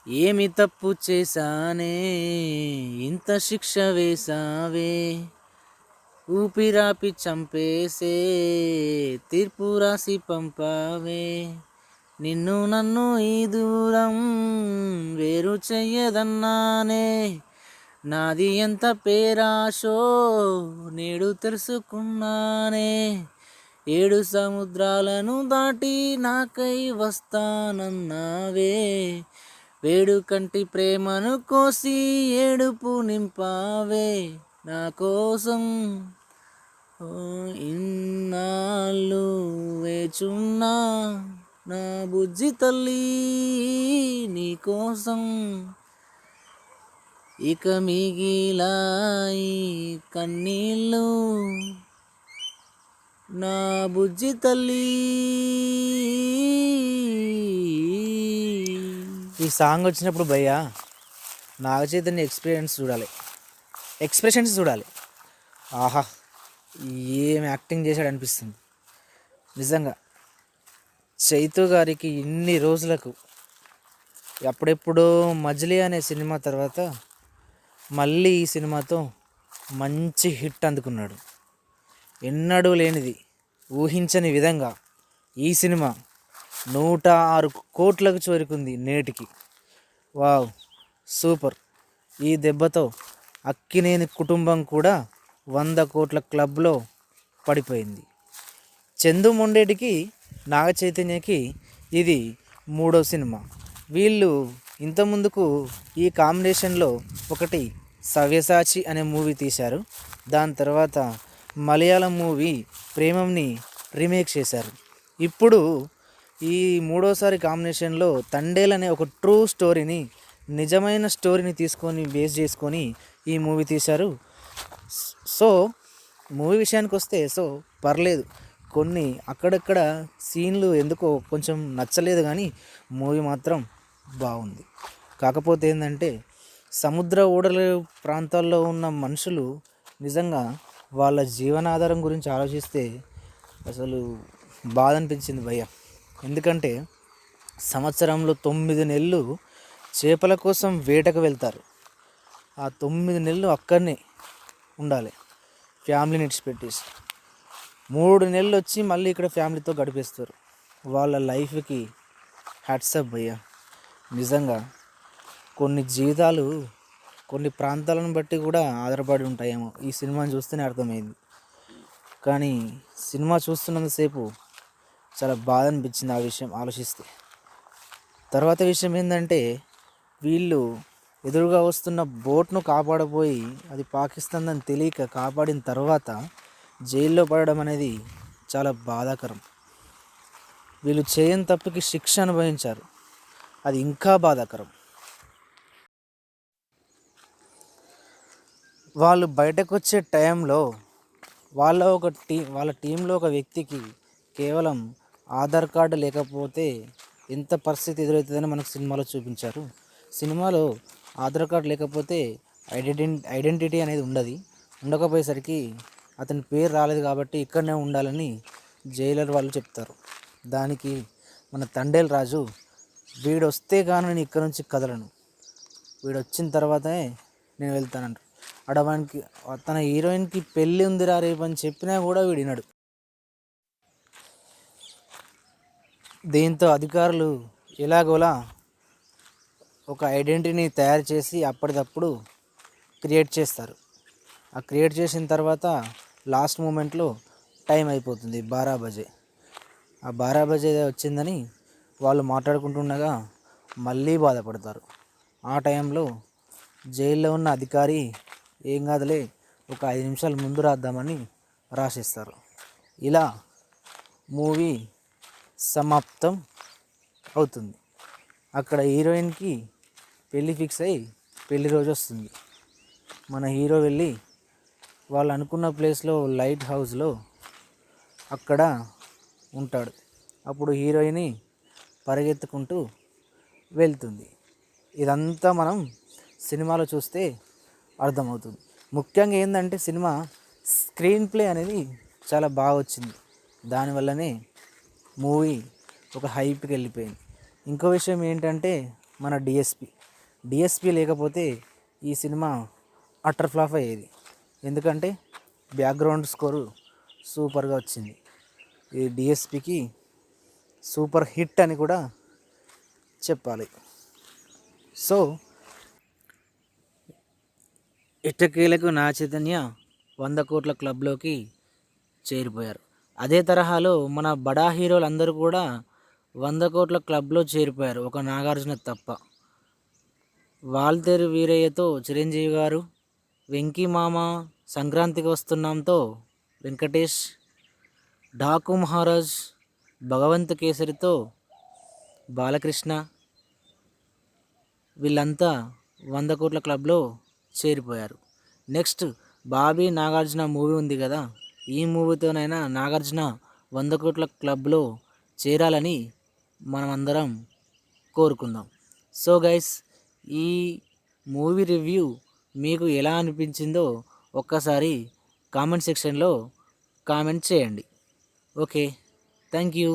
ఏమి తప్పు చేశానే ఇంత శిక్ష వేసావే ఊపిరాపి చంపేసే తీర్పు రాసి పంపావే నిన్ను నన్ను ఈ దూరం వేరు చెయ్యదన్నానే నాది ఎంత పేరాశో నేడు తెలుసుకున్నానే 7 సముద్రాలను దాటి నాకై వస్తానన్నావే వేడుకంటి ప్రేమను కోసి ఏడుపు నింపావే నా కోసం ఇన్నాళ్ళు వేచున్నా నా బుజ్జి తల్లి నీ కోసం ఇక మిగిలాయి కన్నీళ్ళు నా బుజ్జి తల్లి. ఈ సాంగ్ వచ్చినప్పుడు భయ్యా నాగ చైతన్య ఎక్స్ప్రెషన్స్ చూడాలి. ఆహా, ఏం యాక్టింగ్ చేశాడు అనిపిస్తుంది నిజంగా. చైతు గారికి ఇన్ని రోజులకు అప్పుడెప్పుడో మజిలీ అనే సినిమా తర్వాత మళ్ళీ ఈ సినిమాతో మంచి హిట్ అందుకున్నాడు. ఎన్నడూ లేనిది, ఊహించని విధంగా ఈ సినిమా 106 కోట్లకు చేరుకుంది నేటికి. Wow, super. ఈ దెబ్బతో అక్కినేని కుటుంబం కూడా 100 కోట్ల క్లబ్లో పడిపోయింది. చందు మొండేటికి నాగ చైతన్యకి ఇది 3వ సినిమా. వీళ్ళు ఇంతకుముందుకు ఈ కాంబినేషన్లో ఒకటి సవ్యసాచి అనే మూవీ తీశారు. దాని తర్వాత మలయాళం మూవీ ప్రేమంని రీమేక్ చేశారు. ఇప్పుడు ఈ 3వసారి కాంబినేషన్లో తండేల్ అనే ఒక ట్రూ స్టోరీని, నిజమైన స్టోరీని బేస్ చేసుకొని ఈ మూవీ తీశారు. సో మూవీ విషయానికి వస్తే పర్లేదు. కొన్ని అక్కడక్కడ సీన్లు ఎందుకో కొంచెం నచ్చలేదు, కానీ మూవీ మాత్రం బాగుంది. కాకపోతే ఏంటంటే సముద్ర ఓడల ప్రాంతాల్లో ఉన్న మనుషులు నిజంగా వాళ్ళ జీవనాధారం గురించి ఆలోచిస్తే అసలు బాధ అనిపించింది భయ్య. ఎందుకంటే సంవత్సరంలో 9 నెలలు చేపల కోసం వేటకు వెళ్తారు. ఆ 9 నెలలు అక్కడనే ఉండాలి ఫ్యామిలీని విడిచిపెట్టేసి. 3 నెలలు వచ్చి మళ్ళీ ఇక్కడ ఫ్యామిలీతో గడిపేస్తారు. వాళ్ళ లైఫ్కి హ్యాట్సప్ భయ్య. నిజంగా కొన్ని జీవితాలు కొన్ని ప్రాంతాలను బట్టి కూడా ఆధారపడి ఉంటాయేమో, ఈ సినిమాని చూస్తేనే అర్థమైంది. కానీ సినిమా చూస్తున్నంతసేపు చాలా బాధ అనిపించింది ఆ విషయం ఆలోచిస్తే. తర్వాత విషయం ఏంటంటే, వీళ్ళు ఎదురుగా వస్తున్న బోట్ను కాపాడబోయి అది పాకిస్తాన్ అని తెలియక కాపాడిన తర్వాత జైల్లో పడడం అనేది చాలా బాధాకరం. వీళ్ళు చేయని తప్పుకి శిక్ష అనుభవించారు, అది ఇంకా బాధాకరం. వాళ్ళు బయటకు వచ్చే టైంలో వాళ్ళ టీంలో ఒక వ్యక్తికి కేవలం ఆధార్ కార్డు లేకపోతే ఎంత పరిస్థితి ఎదురవుతుందని మనకు సినిమాలో చూపించారు. సినిమాలో ఆధార్ కార్డు లేకపోతే ఐడెంటిటీ అనేది ఉండకపోయేసరికి అతని పేరు రాలేదు కాబట్టి ఇక్కడనే ఉండాలని జైలర్ వాళ్ళు చెప్తారు. దానికి మన తండేల్ రాజు, వీడు వస్తే కానీ నేను ఇక్కడ నుంచి కదలను, వీడు వచ్చిన తర్వాతనే నేను వెళ్తానంటారు. అడవానికి తన హీరోయిన్కి పెళ్ళి ఉందిరా రేపు అని చెప్పినా కూడా విడినాడు. దీంతో అధికారులు ఎలాగోలా ఒక ఐడెంటిటీని తయారు చేసి అప్పటికప్పుడు క్రియేట్ చేస్తారు. ఆ క్రియేట్ చేసిన తర్వాత లాస్ట్ మూమెంట్లో టైం అయిపోతుంది, 12 బజే. ఆ 12 బజే వచ్చిందని వాళ్ళు మాట్లాడుకుంటుండగా మళ్ళీ బాధపడతారు. ఆ టైంలో జైల్లో ఉన్న అధికారి ఏం కాదులే, ఒక 5 నిమిషాలు ముందు రాద్దామని రాసేస్తారు. ఇలా మూవీ సమాప్తం అవుతుంది. అక్కడ హీరోయిన్కి పెళ్ళి ఫిక్స్ అయ్యి పెళ్లి రోజు వస్తుంది. మన హీరో వెళ్ళి వాళ్ళు అనుకున్న ప్లేస్లో లైట్ హౌస్లో అక్కడ ఉంటాడు. అప్పుడు హీరోయిన్ పరిగెత్తుకుంటూ వెళ్తుంది. ఇదంతా మనం సినిమాలో చూస్తే అర్థమవుతుంది. ముఖ్యంగా ఏంటంటే సినిమా స్క్రీన్ ప్లే అనేది చాలా బాగా వచ్చింది. దానివల్లనే మూవీ ఒక హైప్కి వెళ్ళిపోయింది. ఇంకో విషయం ఏంటంటే మన డిఎస్పి లేకపోతే ఈ సినిమా అటర్ ఫ్లాప్ అయ్యేది. ఎందుకంటే బ్యాక్గ్రౌండ్ స్కోరు సూపర్గా వచ్చింది. ఈ డిఎస్పికి సూపర్ హిట్ అని కూడా చెప్పాలి. సో ఎట్టకేలకు నా చైతన్య 100 కోట్ల క్లబ్లోకి చేరిపోయారు. అదే తరహాలో మన బడా హీరోలు అందరూ కూడా 100 కోట్ల క్లబ్లో చేరిపోయారు, ఒక నాగార్జున తప్ప. వాల్తేరు వీరయ్యతో చిరంజీవి గారు, వెంకీ మామ సంక్రాంతికి వస్తున్నాంతో వెంకటేష్, డాకు మహారాజ్, భగవంత్ కేసరితో బాలకృష్ణ, వీళ్ళంతా 100 కోట్ల క్లబ్లో చేరిపోయారు. నెక్స్ట్ బాబీ నాగార్జున మూవీ ఉంది కదా, ఈ మూవీతోనైనా నాగార్జున 100 కోట్ల క్లబ్లో చేరాలని మనమందరం కోరుకుందాం. సో గైస్, ఈ మూవీ రివ్యూ మీకు ఎలా అనిపించిందో ఒక్కసారి కామెంట్ సెక్షన్లో కామెంట్ చేయండి. Okay, thank you.